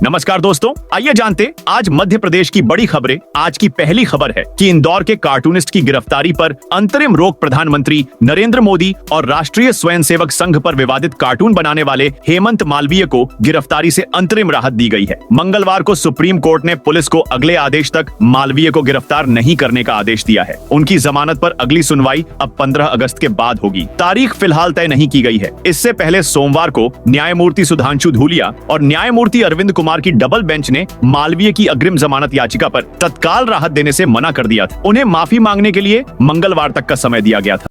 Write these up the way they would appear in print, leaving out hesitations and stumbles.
नमस्कार दोस्तों, आइए जानते आज मध्य प्रदेश की बड़ी खबरें। आज की पहली खबर है कि इंदौर के कार्टूनिस्ट की गिरफ्तारी पर अंतरिम रोक। प्रधानमंत्री नरेंद्र मोदी और राष्ट्रीय स्वयंसेवक संघ पर विवादित कार्टून बनाने वाले हेमंत मालवीय को गिरफ्तारी से अंतरिम राहत दी गई है। मंगलवार को सुप्रीम कोर्ट ने पुलिस को अगले आदेश तक मालवीय को गिरफ्तार नहीं करने का आदेश दिया है। उनकी जमानत पर अगली सुनवाई अब 15 अगस्त के बाद होगी। तारीख फिलहाल तय नहीं की गई है। इससे पहले सोमवार को न्यायमूर्ति सुधांशु धूलिया और न्यायमूर्ति अरविंद कुमार की डबल बेंच ने मालवीय की अग्रिम जमानत याचिका पर तत्काल राहत देने से मना कर दिया था। उन्हें माफी मांगने के लिए मंगलवार तक का समय दिया गया था।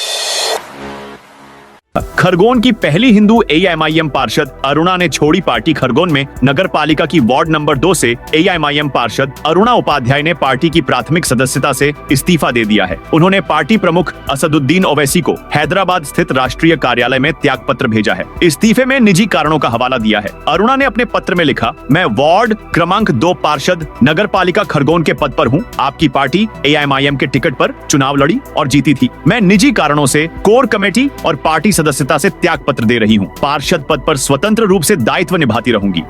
खरगोन की पहली हिंदू एआईएमआईएम पार्षद अरुणा ने छोड़ी पार्टी। खरगोन में नगर पालिका की वार्ड नंबर 2 से एआईएमआईएम पार्षद अरुणा उपाध्याय ने पार्टी की प्राथमिक सदस्यता से इस्तीफा दे दिया है। उन्होंने पार्टी प्रमुख असदुद्दीन ओवैसी को हैदराबाद स्थित राष्ट्रीय कार्यालय में त्याग पत्र भेजा है। इस्तीफे में निजी कारणों का हवाला दिया है। अरुणा ने अपने पत्र में लिखा, मैं वार्ड क्रमांक 2 पार्षद नगर पालिका खरगोन के पद पर हूँ। आपकी पार्टी एआईएमआईएम के टिकट पर चुनाव लड़ी और जीती थी। मैं निजी कारणों से कोर कमेटी और पार्टी सदस्यता से त्याग पत्र दे रही हूं। पार्षद पद पर स्वतंत्र रूप से दायित्व निभाती रहूंगी।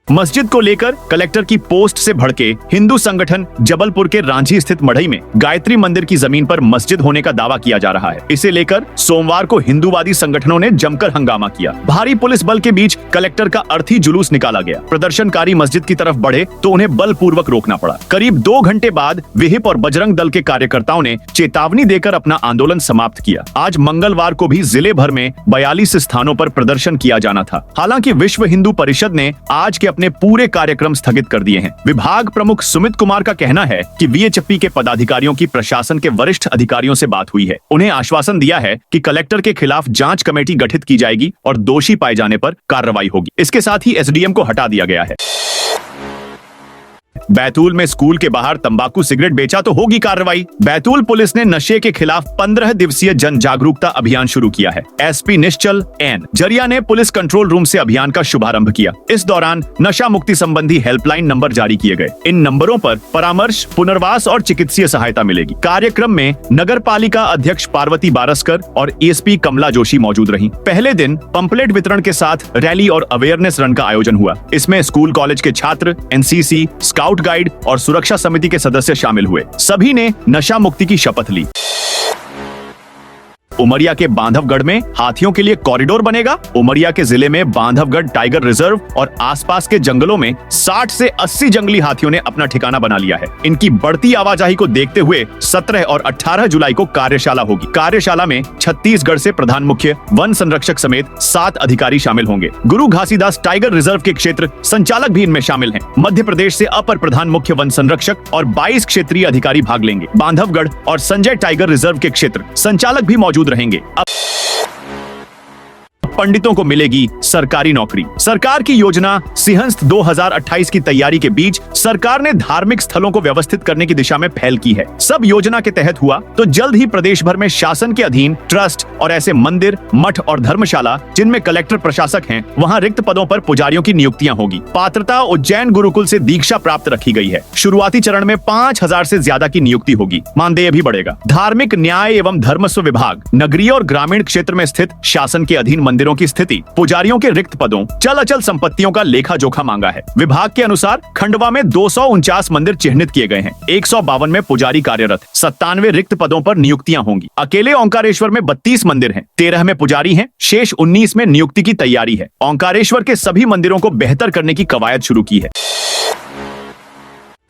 मस्जिद को लेकर कलेक्टर की पोस्ट से भड़के हिंदू संगठन जबलपुर के रांझी स्थित मढ़ई में गायत्री मंदिर की जमीन पर मस्जिद होने का दावा किया जा रहा है। इसे लेकर सोमवार को हिंदूवादी संगठनों ने जमकर हंगामा किया। भारी पुलिस बल के बीच कलेक्टर का अर्थी जुलूस निकाला गया। प्रदर्शनकारी मस्जिद की तरफ बढ़े तो उन्हें बलपूर्वक रोकना पड़ा। करीब 2 घंटे बाद विहिप और बजरंग दल के कार्यकर्ताओं ने चेतावनी देकर अपना आंदोलन समाप्त किया। आज मंगलवार को भी जिले भर में 42 स्थानों पर प्रदर्शन किया जाना था। हालांकि विश्व हिंदू परिषद ने आज के अपने पूरे कार्यक्रम स्थगित कर दिए हैं। विभाग प्रमुख सुमित कुमार का कहना है कि वीएचपी के पदाधिकारियों की प्रशासन के वरिष्ठ अधिकारियों से बात हुई है। उन्हें आश्वासन दिया है कि कलेक्टर के खिलाफ जांच कमेटी गठित की जाएगी और दोषी पाए जाने पर कार्रवाई होगी। इसके साथ ही एसडीएम को हटा दिया गया है। बैतूल में स्कूल के बाहर तंबाकू सिगरेट बेचा तो होगी कार्रवाई। बैतूल पुलिस ने नशे के खिलाफ 15 दिवसीय जन जागरूकता अभियान शुरू किया है। एसपी निश्चल एन जरिया ने पुलिस कंट्रोल रूम से अभियान का शुभारंभ किया। इस दौरान नशा मुक्ति संबंधी हेल्पलाइन नंबर जारी किए गए। इन नंबरों पर परामर्श, पुनर्वास और चिकित्सीय सहायता मिलेगी। कार्यक्रम में नगर पालिका अध्यक्ष पार्वती बारस्कर और एसपी कमला जोशी मौजूद रहीं। पहले दिन पंपलेट वितरण के साथ रैली और अवेयरनेस रन का आयोजन हुआ। इसमें स्कूल कॉलेज के छात्र, एनसीसी, स्काउट गाइड और सुरक्षा समिति के सदस्य शामिल हुए। सभी ने नशा मुक्ति की शपथ ली। उमरिया के बांधवगढ़ में हाथियों के लिए कॉरिडोर बनेगा। उमरिया के जिले में बांधवगढ़ टाइगर रिजर्व और आसपास के जंगलों में 60 से 80 जंगली हाथियों ने अपना ठिकाना बना लिया है। इनकी बढ़ती आवाजाही को देखते हुए 17 और 18 जुलाई को कार्यशाला होगी। कार्यशाला में छत्तीसगढ़ से प्रधान मुख्य वन संरक्षक समेत 7 अधिकारी शामिल होंगे। गुरु घासीदास टाइगर रिजर्व के क्षेत्र संचालक भी इनमें शामिल हैं। मध्य प्रदेश से अपर प्रधान मुख्य वन संरक्षक और 22 अधिकारी भाग लेंगे। बांधवगढ़ और संजय टाइगर रिजर्व के क्षेत्र संचालक भी मौजूद रहेंगे। पंडितों को मिलेगी सरकारी नौकरी। सरकार की योजना सिंहस्थ 2028 की तैयारी के बीच सरकार ने धार्मिक स्थलों को व्यवस्थित करने की दिशा में पहल की है। सब योजना के तहत हुआ तो जल्द ही प्रदेश भर में शासन के अधीन ट्रस्ट और ऐसे मंदिर, मठ और धर्मशाला जिनमें कलेक्टर प्रशासक हैं, वहां रिक्त पदों पर पुजारियों की नियुक्तियां होगी। पात्रता उज्जैन गुरुकुल से दीक्षा प्राप्त रखी गई है। शुरुआती चरण में 5000 से ज्यादा की नियुक्ति होगी। मानदेय भी बढ़ेगा। धार्मिक न्याय एवं धर्मस्व विभाग नगरीय और ग्रामीण क्षेत्र में स्थित शासन के अधीन मंदिरों की स्थिति, पुजारियों के रिक्त पदों, चल अचल संपत्तियों का लेखा जोखा मांगा है। विभाग के अनुसार खंडवा में 249 मंदिर चिन्हित किए गए हैं। 152 में पुजारी कार्यरत, 97 रिक्त पदों पर नियुक्तियां होंगी। अकेले ओंकारेश्वर में 32 मंदिर हैं, 13 में पुजारी हैं, शेष 19 में नियुक्ति की तैयारी है। ओंकारेश्वर के सभी मंदिरों को बेहतर करने की कवायद शुरू की है।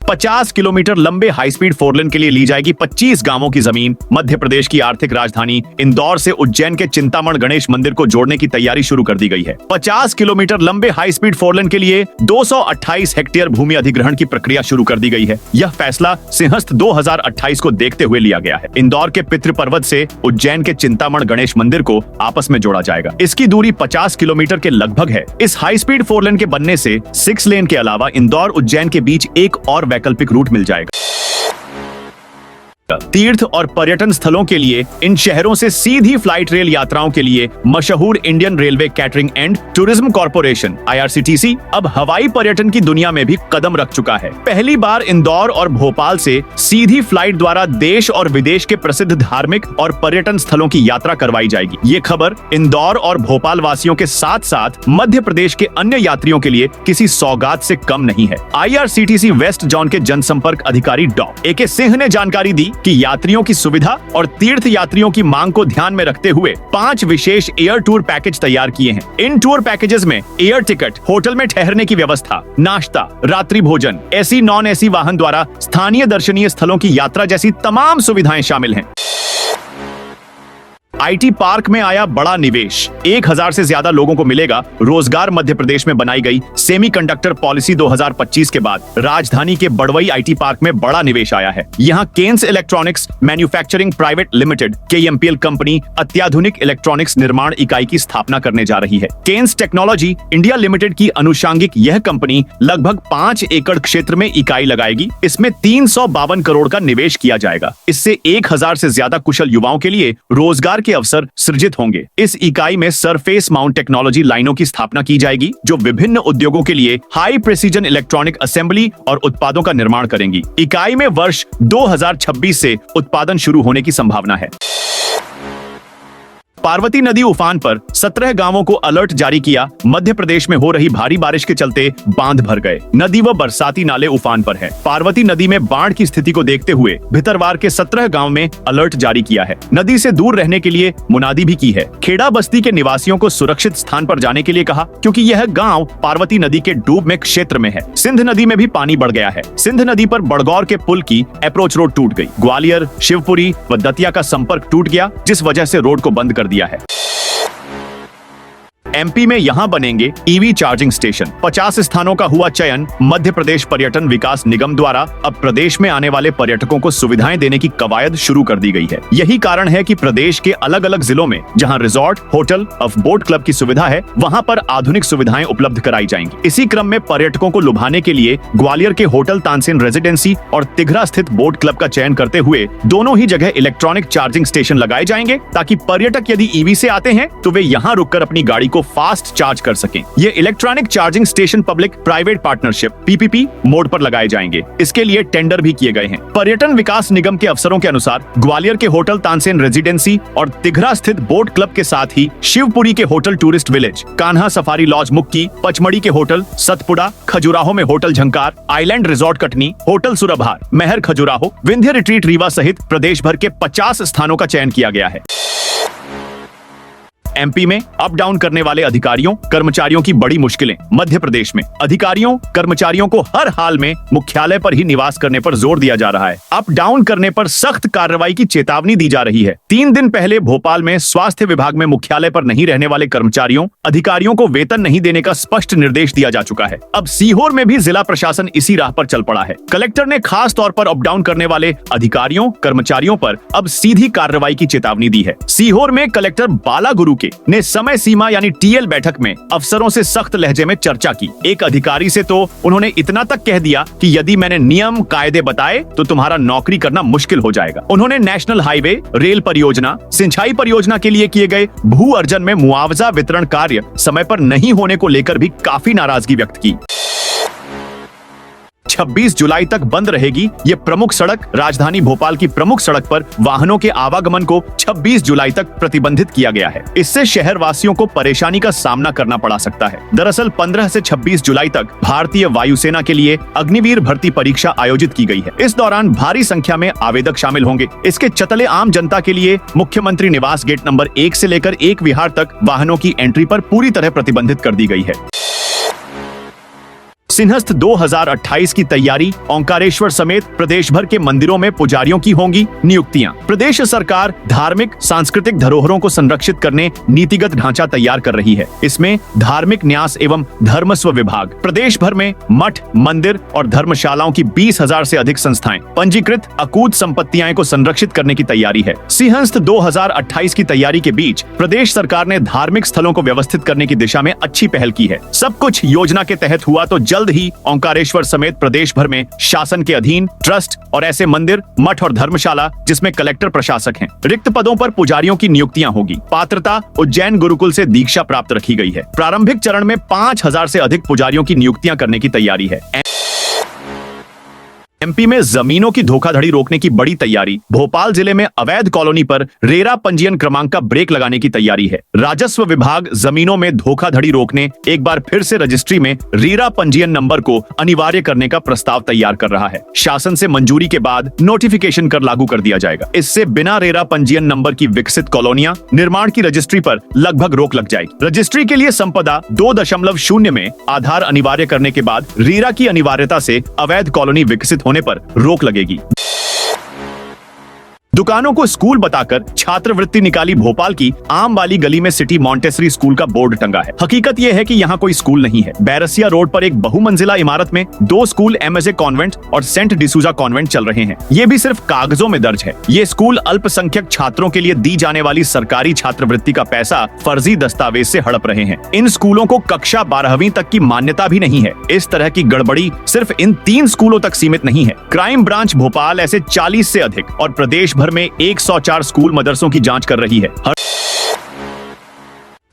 50 किलोमीटर लंबे हाई स्पीड 4 लेन के लिए ली जाएगी 25 गांवों की जमीन। मध्य प्रदेश की आर्थिक राजधानी इंदौर से उज्जैन के चिंतामण गणेश मंदिर को जोड़ने की तैयारी शुरू कर दी गई है। 50 किलोमीटर लंबे हाई स्पीड 4 लेन के लिए 228 हेक्टेयर भूमि अधिग्रहण की प्रक्रिया शुरू कर दी गई है। यह फैसला सिंहस्थ 2028 को देखते हुए लिया गया है। इंदौर के पितृपर्वत से उज्जैन के चिंतामण गणेश मंदिर को आपस में जोड़ा जाएगा। इसकी दूरी 50 किलोमीटर के लगभग है। इस हाई स्पीड 4 लेन के बनने से 6 लेन के अलावा इंदौर उज्जैन के बीच एक और वैकल्पिक रूट मिल जाएगा। तीर्थ और पर्यटन स्थलों के लिए इन शहरों से सीधी फ्लाइट रेल यात्राओं के लिए मशहूर Indian railway catering and tourism corporation IRCTC अब हवाई पर्यटन की दुनिया में भी कदम रख चुका है। पहली बार इंदौर और भोपाल से सीधी फ्लाइट द्वारा देश और विदेश के प्रसिद्ध धार्मिक और पर्यटन स्थलों की यात्रा करवाई जाएगी। ये खबर इंदौर और भोपाल वासियों के साथ साथ मध्य प्रदेश के अन्य यात्रियों के लिए किसी सौगात से कम नहीं है। IRCTC वेस्ट जोन के जनसंपर्क अधिकारी डॉ AK सिंह ने जानकारी दी कि यात्रियों की सुविधा और तीर्थ यात्रियों की मांग को ध्यान में रखते हुए 5 विशेष एयर टूर पैकेज तैयार किए हैं। इन टूर पैकेजेस में एयर टिकट, होटल में ठहरने की व्यवस्था, नाश्ता, रात्रि भोजन, AC नॉन AC वाहन द्वारा स्थानीय दर्शनीय स्थलों की यात्रा जैसी तमाम सुविधाएं शामिल हैं। IT पार्क में आया बड़ा निवेश, 1000 से ज्यादा लोगों को मिलेगा रोजगार। मध्य प्रदेश में बनाई गई सेमीकंडक्टर पॉलिसी 2025 के बाद राजधानी के बड़वई IT पार्क में बड़ा निवेश आया है। यहाँ Kaynes electronics manufacturing private limited KMPL company अत्याधुनिक इलेक्ट्रॉनिक्स निर्माण इकाई की स्थापना करने जा रही है। केन्स टेक्नोलॉजी इंडिया लिमिटेड की अनुषांगिक यह कंपनी लगभग 5 एकड़ क्षेत्र में इकाई लगाएगी। इसमें 352 करोड़ का निवेश किया जाएगा। इससे 1000 से ज्यादा कुशल युवाओं के लिए रोजगार के अवसर सृजित होंगे। इस इकाई में सरफेस माउंट टेक्नोलॉजी लाइनों की स्थापना की जाएगी जो विभिन्न उद्योगों के लिए हाई प्रिसीजन इलेक्ट्रॉनिक असेंबली और उत्पादों का निर्माण करेंगी। इकाई में वर्ष 2026 से उत्पादन शुरू होने की संभावना है। पार्वती नदी उफान पर 17 गांवों को अलर्ट जारी किया। मध्य प्रदेश में हो रही भारी बारिश के चलते बांध भर गए। नदी व बरसाती नाले उफान पर है। पार्वती नदी में बाढ़ की स्थिति को देखते हुए भितरवार के 17 गांव में अलर्ट जारी किया है। नदी से दूर रहने के लिए मुनादी भी की है। खेड़ा बस्ती के निवासियों को सुरक्षित स्थान पर जाने के लिए कहा, क्योंकि यह गाँव पार्वती नदी के डूब में क्षेत्र में है। सिंध नदी में भी पानी बढ़ गया है। सिंध नदी पर बड़गौर के पुल की अप्रोच रोड टूट गई। ग्वालियर, शिवपुरी व दतिया का संपर्क टूट गया, जिस वजह से रोड को बंद कर दिया है। MP में यहां बनेंगे EV चार्जिंग स्टेशन। 50 स्थानों का हुआ चयन। मध्य प्रदेश पर्यटन विकास निगम द्वारा अब प्रदेश में आने वाले पर्यटकों को सुविधाएं देने की कवायद शुरू कर दी गई है। यही कारण है कि प्रदेश के अलग अलग जिलों में जहां रिजॉर्ट, होटल और बोट क्लब की सुविधा है, वहां पर आधुनिक सुविधाएं उपलब्ध कराई जाएंगी। इसी क्रम में पर्यटकों को लुभाने के लिए ग्वालियर के होटल तानसेन रेजिडेंसी और तिघरा स्थित बोट क्लब का चयन करते हुए दोनों ही जगह इलेक्ट्रॉनिक चार्जिंग स्टेशन लगाए जाएंगे, ताकि पर्यटक यदि EV से आते हैं तो वे यहाँ रुककर अपनी गाड़ी को फास्ट चार्ज कर सकें। ये electronic charging station public private partnership PPP mode पर लगाए जाएंगे। इसके लिए टेंडर भी किए गए हैं। पर्यटन विकास निगम के अफसरों के अनुसार ग्वालियर के होटल तानसेन रेजिडेंसी और तिघरा स्थित बोट क्लब के साथ ही शिवपुरी के hotel tourist village, Kanha safari lodge Mukki, Pachmarhi के होटल सतपुड़ा, खजुराहो में hotel Jhankar, island resort Katni, hotel Surbhar, Mahar Khajuraho, Vindhya retreat Rewa सहित प्रदेश भर के 50 स्थानों का चयन किया गया है। MP में अप डाउन करने वाले अधिकारियों कर्मचारियों की बड़ी मुश्किलें। मध्य प्रदेश में अधिकारियों कर्मचारियों को हर हाल में मुख्यालय पर ही निवास करने पर जोर दिया जा रहा है। अप डाउन करने पर सख्त कार्रवाई की चेतावनी दी जा रही है। 3 दिन पहले भोपाल में स्वास्थ्य विभाग में मुख्यालय पर नहीं रहने वाले कर्मचारियों अधिकारियों को वेतन नहीं देने का स्पष्ट निर्देश दिया जा चुका है। अब सीहोर में भी जिला प्रशासन इसी राह पर चल पड़ा है। कलेक्टर ने खास तौर पर अप डाउन करने वाले अधिकारियों कर्मचारियों पर अब सीधी कार्रवाई की चेतावनी दी है। सीहोर में कलेक्टर बाला गुरु ने समय सीमा यानी TL बैठक में अफसरों से सख्त लहजे में चर्चा की। एक अधिकारी से तो उन्होंने इतना तक कह दिया कि यदि मैंने नियम कायदे बताए तो तुम्हारा नौकरी करना मुश्किल हो जाएगा। उन्होंने नेशनल हाईवे, रेल परियोजना, सिंचाई परियोजना के लिए किए गए भू अर्जन में मुआवजा वितरण कार्य समय पर नहीं होने को लेकर भी काफी नाराजगी व्यक्त की। 26 जुलाई तक बंद रहेगी ये प्रमुख सड़क। राजधानी भोपाल की प्रमुख सड़क पर वाहनों के आवागमन को 26 जुलाई तक प्रतिबंधित किया गया है। इससे शहर वासियों को परेशानी का सामना करना पड़ा सकता है। दरअसल 15 से 26 जुलाई तक भारतीय वायुसेना के लिए अग्निवीर भर्ती परीक्षा आयोजित की गई है। इस दौरान भारी संख्या में आवेदक शामिल होंगे। इसके चतले आम जनता के लिए मुख्यमंत्री निवास गेट नंबर 1 से लेकर 1 विहार तक वाहनों की एंट्री पर पूरी तरह प्रतिबंधित कर दी गई है। सिंहस्थ 2028 की तैयारी। ओंकारेश्वर समेत प्रदेश भर के मंदिरों में पुजारियों की होंगी नियुक्तियां। प्रदेश सरकार धार्मिक सांस्कृतिक धरोहरों को संरक्षित करने नीतिगत ढांचा तैयार कर रही है। इसमें धार्मिक न्यास एवं धर्मस्व विभाग, प्रदेश भर में मठ, मंदिर और धर्मशालाओं की 20,000 से अधिक संस्थाएं, पंजीकृत अकूत संपत्तियां को संरक्षित करने की तैयारी है। सिंहस्थ 2028 की तैयारी के बीच प्रदेश सरकार ने धार्मिक स्थलों को व्यवस्थित करने की दिशा में अच्छी पहल की है। सब कुछ योजना के तहत हुआ तो जल्द जल्द ही ओंकारेश्वर समेत प्रदेश भर में शासन के अधीन ट्रस्ट और ऐसे मंदिर, मठ और धर्मशाला जिसमें कलेक्टर प्रशासक हैं। रिक्त पदों पर पुजारियों की नियुक्तियां होगी। पात्रता उज्जैन गुरुकुल से दीक्षा प्राप्त रखी गई है। प्रारंभिक चरण में 5000 से अधिक पुजारियों की नियुक्तियां करने की तैयारी है। एमपी में जमीनों की धोखाधड़ी रोकने की बड़ी तैयारी। भोपाल जिले में अवैध कॉलोनी पर रेरा पंजीयन क्रमांक का ब्रेक लगाने की तैयारी है। राजस्व विभाग जमीनों में धोखाधड़ी रोकने एक बार फिर से रजिस्ट्री में रेरा पंजीयन नंबर को अनिवार्य करने का प्रस्ताव तैयार कर रहा है। शासन से मंजूरी के बाद नोटिफिकेशन कर लागू कर दिया जाएगा। इससे बिना रेरा पंजीयन नंबर की विकसित कॉलोनियां निर्माण की रजिस्ट्री पर लगभग रोक लग जाएगी। रजिस्ट्री के लिए संपदा 2.0 में आधार अनिवार्य करने के बाद रेरा की अनिवार्यता से अवैध कॉलोनी विकसित होने पर रोक लगेगी। दुकानों को स्कूल बताकर छात्रवृत्ति निकाली। भोपाल की आम वाली गली में सिटी मॉन्टेसरी स्कूल का बोर्ड टंगा है। हकीकत यह है कि यहाँ कोई स्कूल नहीं है। बैरसिया रोड पर एक बहुमंजिला इमारत में 2 स्कूल एमएसए कॉन्वेंट और सेंट डिसूजा कॉन्वेंट चल रहे हैं। ये भी सिर्फ कागजों में दर्ज है। ये स्कूल अल्पसंख्यक छात्रों के लिए दी जाने वाली सरकारी छात्रवृत्ति का पैसा फर्जी दस्तावेज से हड़प रहे हैं। इन स्कूलों को कक्षा 12वीं तक की मान्यता भी नहीं है। इस तरह की गड़बड़ी सिर्फ इन 3 स्कूलों तक सीमित नहीं है। क्राइम ब्रांच भोपाल ऐसे 40 से अधिक और प्रदेश भर में 104 स्कूल मदरसों की जांच कर रही है।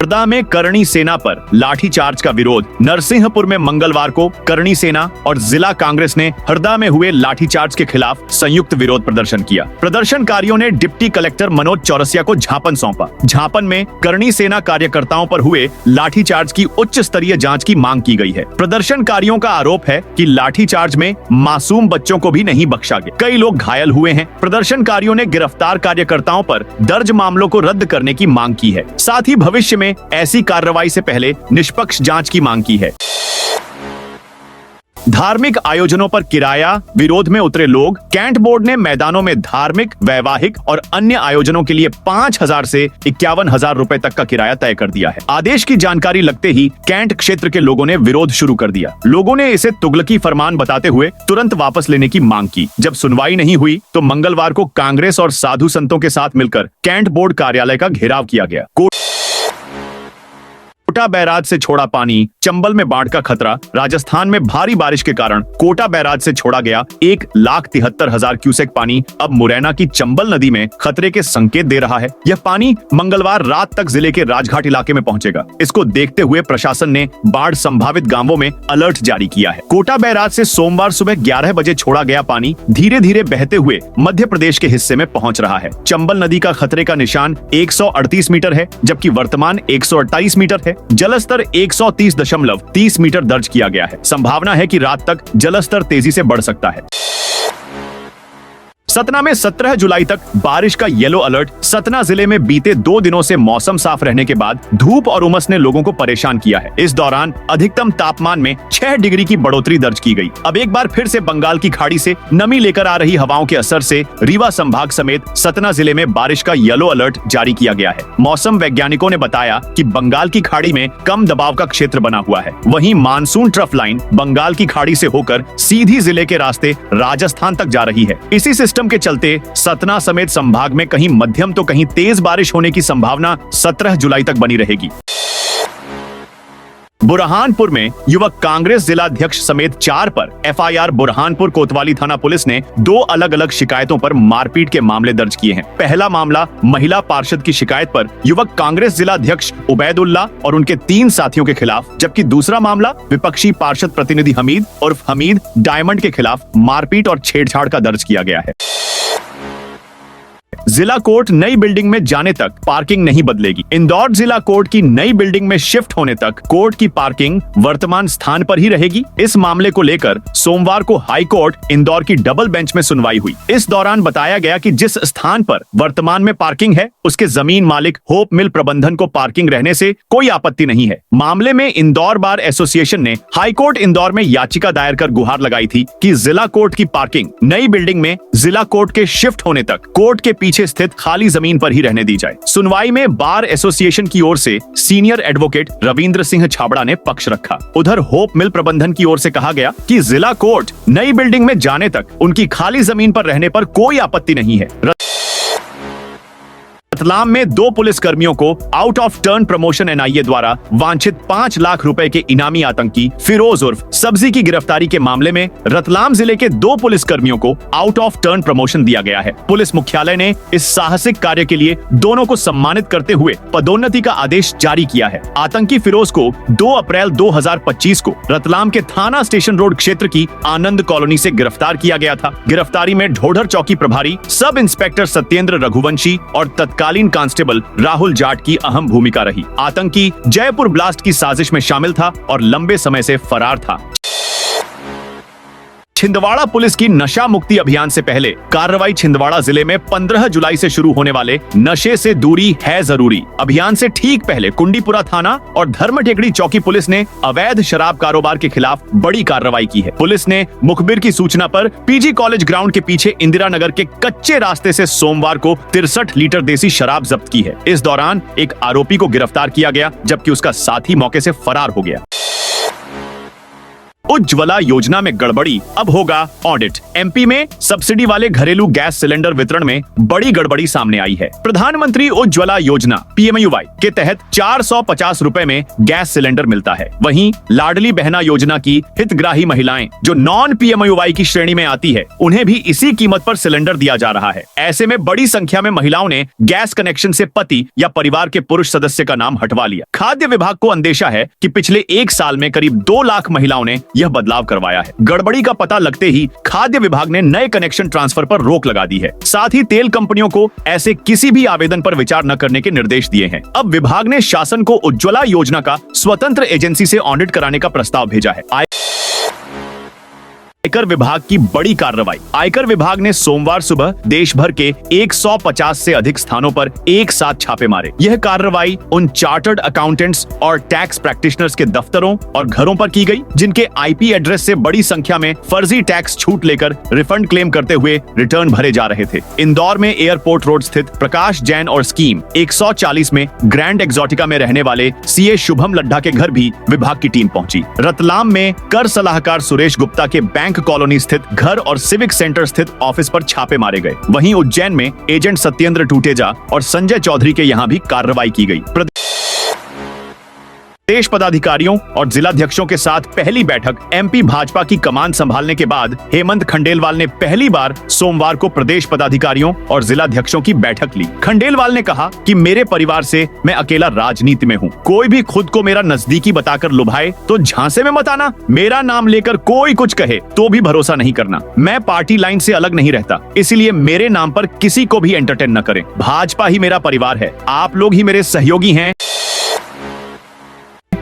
हरदा में करणी सेना पर लाठीचार्ज का विरोध। नरसिंहपुर में मंगलवार को करणी सेना और जिला कांग्रेस ने हरदा में हुए लाठीचार्ज के खिलाफ संयुक्त विरोध प्रदर्शन किया। प्रदर्शनकारियों ने डिप्टी कलेक्टर मनोज चौरसिया को ज्ञापन सौंपा। ज्ञापन में करणी सेना कार्यकर्ताओं पर हुए लाठीचार्ज की उच्च स्तरीय जांच की मांग की गई है। प्रदर्शनकारियों का आरोप है कि लाठीचार्ज में मासूम बच्चों को भी नहीं बख्शा गया। कई लोग घायल हुए हैं। प्रदर्शनकारियों ने गिरफ्तार कार्यकर्ताओं पर दर्ज मामलों को रद्द करने की मांग की है। साथ ही भविष्य में ऐसी कार्रवाई से पहले निष्पक्ष जांच की मांग की है। धार्मिक आयोजनों पर किराया विरोध में उतरे लोग। कैंट बोर्ड ने मैदानों में धार्मिक, वैवाहिक और अन्य आयोजनों के लिए 5000 से 51,000 रुपए तक का किराया तय कर दिया है। आदेश की जानकारी लगते ही कैंट क्षेत्र के लोगों ने विरोध शुरू कर दिया। लोगों ने इसे तुगलकी फरमान बताते हुए तुरंत वापस लेने की मांग की। जब सुनवाई नहीं हुई तो मंगलवार को कांग्रेस और साधु संतों के साथ मिलकर कैंट बोर्ड कार्यालय का घेराव किया गया। कोटा बैराज से छोड़ा पानी, चंबल में बाढ़ का खतरा। राजस्थान में भारी बारिश के कारण कोटा बैराज से छोड़ा गया 1,73,000 क्यूसेक पानी अब मुरैना की चंबल नदी में खतरे के संकेत दे रहा है। यह पानी मंगलवार रात तक जिले के राजघाट इलाके में पहुंचेगा। इसको देखते हुए प्रशासन ने बाढ़ संभावित गांवों में अलर्ट जारी किया है। कोटा बैराज से सोमवार सुबह 11 बजे छोड़ा गया पानी धीरे धीरे बहते हुए मध्य प्रदेश के हिस्से में पहुंच रहा है। चंबल नदी का खतरे का निशान 138 मीटर है, जबकि वर्तमान 128 मीटर है। जलस्तर 130.30 मीटर दर्ज किया गया है। संभावना है कि रात तक जलस्तर तेजी से बढ़ सकता है। सतना में 17 जुलाई तक बारिश का येलो अलर्ट। सतना जिले में बीते 2 दिनों से मौसम साफ रहने के बाद धूप और उमस ने लोगों को परेशान किया है। इस दौरान अधिकतम तापमान में 6 डिग्री की बढ़ोतरी दर्ज की गई। अब एक बार फिर से बंगाल की खाड़ी से नमी लेकर आ रही हवाओं के असर से रीवा संभाग समेत सतना जिले में बारिश का येलो अलर्ट जारी किया गया है। मौसम वैज्ञानिकों ने बताया कि बंगाल की खाड़ी में कम दबाव का क्षेत्र बना हुआ है। वहीं मानसून ट्रफ लाइन बंगाल की खाड़ी से होकर सीधी जिले के रास्ते राजस्थान तक जा रही है। इसी सिस्टम के चलते सतना समेत संभाग में कहीं मध्यम तो कहीं तेज बारिश होने की संभावना 17 जुलाई तक बनी रहेगी। बुरहानपुर में युवक कांग्रेस जिलाध्यक्ष समेत 4 पर एफआईआर। बुरहानपुर कोतवाली थाना पुलिस ने 2 अलग अलग शिकायतों पर मारपीट के मामले दर्ज किए हैं। पहला मामला महिला पार्षद की शिकायत पर युवक कांग्रेस जिलाध्यक्ष उबैदुल्ला और उनके 3 साथियों के खिलाफ, जबकि दूसरा मामला विपक्षी पार्षद प्रतिनिधि हमीद उर्फ हमीद डायमंड के खिलाफ मारपीट और छेड़छाड़ का दर्ज किया गया है। जिला कोर्ट नई बिल्डिंग में जाने तक पार्किंग नहीं बदलेगी। इंदौर जिला कोर्ट की नई बिल्डिंग में शिफ्ट होने तक कोर्ट की पार्किंग वर्तमान स्थान पर ही रहेगी। इस मामले को लेकर सोमवार को हाई कोर्ट इंदौर की डबल बेंच में सुनवाई हुई। इस दौरान बताया गया कि जिस स्थान पर वर्तमान में पार्किंग है उसके जमीन मालिक होप मिल प्रबंधन को पार्किंग रहने से कोई आपत्ति नहीं है। मामले में इंदौर बार एसोसिएशन ने हाई कोर्ट इंदौर में याचिका दायर कर गुहार लगाई थी कि जिला कोर्ट की पार्किंग नई बिल्डिंग में जिला कोर्ट के शिफ्ट होने तक कोर्ट के पीछे स्थित खाली जमीन पर ही रहने दी जाए। सुनवाई में बार एसोसिएशन की ओर से सीनियर एडवोकेट रविंद्र सिंह छाबड़ा ने पक्ष रखा। उधर होप मिल प्रबंधन की ओर से कहा गया कि जिला कोर्ट नई बिल्डिंग में जाने तक उनकी खाली जमीन पर रहने पर कोई आपत्ति नहीं है। रतलाम में 2 पुलिस कर्मियों को out of turn promotion NIA द्वारा वांछित 5 लाख रुपए के इनामी आतंकी फिरोज उर्फ सब्जी की गिरफ्तारी के मामले में रतलाम जिले के 2 पुलिस कर्मियों को आउट ऑफ टर्न प्रमोशन दिया गया है। पुलिस मुख्यालय ने इस साहसिक कार्य के लिए दोनों को सम्मानित करते हुए पदोन्नति का आदेश जारी किया है। आतंकी फिरोज को 2 अप्रैल 2025 को रतलाम के थाना स्टेशन रोड क्षेत्र की आनंद कॉलोनी से गिरफ्तार किया गया था। गिरफ्तारी में ढोढर चौकी प्रभारी सब इंस्पेक्टर सत्येंद्र रघुवंशी और तत्कालीन कांस्टेबल राहुल जाट की अहम भूमिका रही। आतंकी जयपुर ब्लास्ट की साजिश में शामिल था और लंबे समय से फरार था। छिंदवाड़ा पुलिस की नशा मुक्ति अभियान से पहले कार्रवाई। छिंदवाड़ा जिले में 15 जुलाई से शुरू होने वाले नशे से दूरी है जरूरी अभियान से ठीक पहले कुंडीपुरा थाना और धर्मटेकड़ी चौकी पुलिस ने अवैध शराब कारोबार के खिलाफ बड़ी कार्रवाई की है। पुलिस ने मुखबिर की सूचना पर पीजी कॉलेज ग्राउंड के पीछे इंदिरा नगर के कच्चे रास्ते से सोमवार को 63 लीटर देसी शराब जब्त की है। इस दौरान एक आरोपी को गिरफ्तार किया गया, जबकि उसका साथी मौके से फरार हो गया। उज्ज्वला योजना में गड़बड़ी, अब होगा ऑडिट। एमपी में सब्सिडी वाले घरेलू गैस सिलेंडर वितरण में बड़ी गड़बड़ी सामने आई है। प्रधानमंत्री उज्ज्वला योजना PMUY के तहत 450 रुपए में गैस सिलेंडर मिलता है। वहीं लाडली बहना योजना की हितग्राही महिलाएं जो नॉन PMUY की श्रेणी में आती है, उन्हें भी इसी कीमत पर सिलेंडर दिया जा रहा है। ऐसे में बड़ी संख्या में महिलाओं ने गैस कनेक्शन से पति या परिवार के पुरुष सदस्य का नाम हटवा लिया। खाद्य विभाग को अंदेशा है कि पिछले 1 साल में करीब 2 लाख महिलाओं ने यह बदलाव करवाया है। गड़बड़ी का पता लगते ही खाद्य विभाग ने नए कनेक्शन ट्रांसफर पर रोक लगा दी है। साथ ही तेल कंपनियों को ऐसे किसी भी आवेदन पर विचार न करने के निर्देश दिए हैं। अब विभाग ने शासन को उज्ज्वला योजना का स्वतंत्र एजेंसी से ऑडिट कराने का प्रस्ताव भेजा है। आयकर विभाग की बड़ी कार्रवाई। आयकर विभाग ने सोमवार सुबह देश भर के 150 से अधिक स्थानों पर एक साथ छापे मारे। यह कार्रवाई उन चार्टर्ड अकाउंटेंट्स और टैक्स प्रैक्टिशनर्स के दफ्तरों और घरों पर की गई, जिनके IP एड्रेस से बड़ी संख्या में फर्जी टैक्स छूट लेकर रिफंड क्लेम करते हुए रिटर्न भरे जा रहे थे। इंदौर में एयरपोर्ट रोड स्थित प्रकाश जैन और स्कीम 140 में ग्रैंड एक्सोटिका में रहने वाले CA शुभम लड्ढा के घर भी विभाग की टीम पहुंची। रतलाम में कर सलाहकार सुरेश गुप्ता के बैंक कॉलोनी स्थित घर और सिविक सेंटर स्थित ऑफिस पर छापे मारे गए। वहीं उज्जैन में एजेंट सत्येंद्र टूटेजा और संजय चौधरी के यहां भी कार्रवाई की गई। प्रदेश पदाधिकारियों और जिलाध्यक्षों के साथ पहली बैठक। MP भाजपा की कमान संभालने के बाद हेमंत खंडेलवाल ने पहली बार सोमवार को प्रदेश पदाधिकारियों और जिलाध्यक्षों की बैठक ली। खंडेलवाल ने कहा कि मेरे परिवार से मैं अकेला राजनीति में हूँ। कोई भी खुद को मेरा नजदीकी बताकर लुभाए तो झांसे में मत आना। मेरा नाम लेकर कोई कुछ कहे तो भी भरोसा नहीं करना। मैं पार्टी लाइन से अलग नहीं रहता, इसलिए मेरे नाम पर किसी को भी एंटरटेन न करें। भाजपा ही मेरा परिवार है, आप लोग ही मेरे सहयोगी हैं।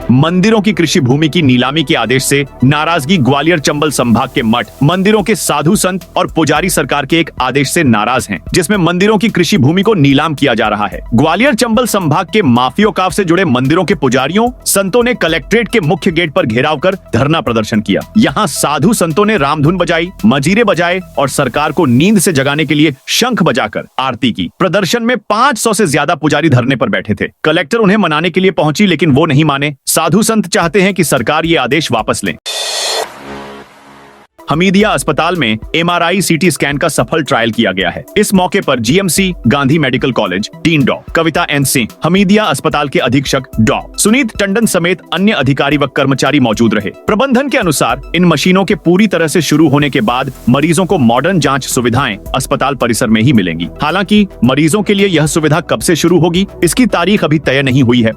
मंदिरों की कृषि भूमि की नीलामी के आदेश से नाराजगी। ग्वालियर चंबल संभाग के मठ, मंदिरों के साधु संत और पुजारी सरकार के एक आदेश से नाराज हैं, जिसमें मंदिरों की कृषि भूमि को नीलाम किया जा रहा है। ग्वालियर चंबल संभाग के माफी औकाफ से जुड़े मंदिरों के पुजारियों संतों ने कलेक्ट्रेट के मुख्य गेट पर घेराव कर धरना प्रदर्शन किया। यहाँ साधु संतों ने रामधुन बजाई, मजीरे बजाए और सरकार को नींद से जगाने के लिए शंख बजाकर आरती की। प्रदर्शन में 500 से ज्यादा पुजारी धरने पर बैठे थे। कलेक्टर उन्हें मनाने के लिए पहुंची, लेकिन वो नहीं माने। साधु संत चाहते हैं कि सरकार ये आदेश वापस ले। हमीदिया अस्पताल में MRI CT स्कैन का सफल ट्रायल किया गया है। इस मौके पर GMC Gandhi medical college dean डॉ कविता N सिंह, हमीदिया अस्पताल के अधीक्षक डॉ सुनीत टंडन समेत अन्य अधिकारी व कर्मचारी मौजूद रहे। प्रबंधन के अनुसार इन मशीनों के पूरी तरह से शुरू होने के बाद मरीजों को मॉडर्न जांच सुविधाएं अस्पताल परिसर में ही मिलेंगी। हालांकि मरीजों के लिए यह सुविधा कब से शुरू होगी, इसकी तारीख अभी तय नहीं हुई है।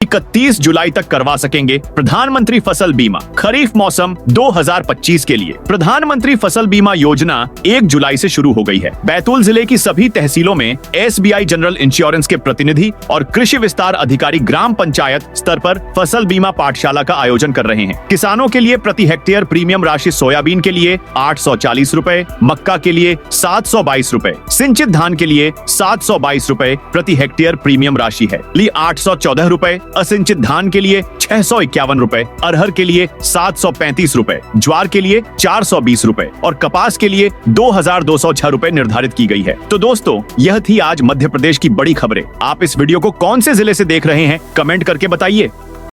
31 जुलाई तक करवा सकेंगे प्रधानमंत्री फसल बीमा। खरीफ मौसम 2025 के लिए प्रधानमंत्री फसल बीमा योजना 1 जुलाई से शुरू हो गई है। बैतूल जिले की सभी तहसीलों में SBI जनरल इंश्योरेंस के प्रतिनिधि और कृषि विस्तार अधिकारी ग्राम पंचायत स्तर पर फसल बीमा पाठशाला का आयोजन कर रहे हैं। किसानों के लिए प्रति हेक्टेयर प्रीमियम राशि सोयाबीन के लिए 840 रुपए, मक्का के लिए 722 रुपए, सिंचित धान के लिए 722 रुपए प्रति हेक्टेयर प्रीमियम राशि है। 814 रुपए, असिंचित धान के लिए 651 रुपए, अरहर के लिए 735 रुपए, ज्वार के लिए 420 रुपए और कपास के लिए 2206 रुपए निर्धारित की गई है। तो दोस्तों, यह थी आज मध्य प्रदेश की बड़ी खबरें। आप इस वीडियो को कौन से जिले से देख रहे हैं, कमेंट करके बताइए।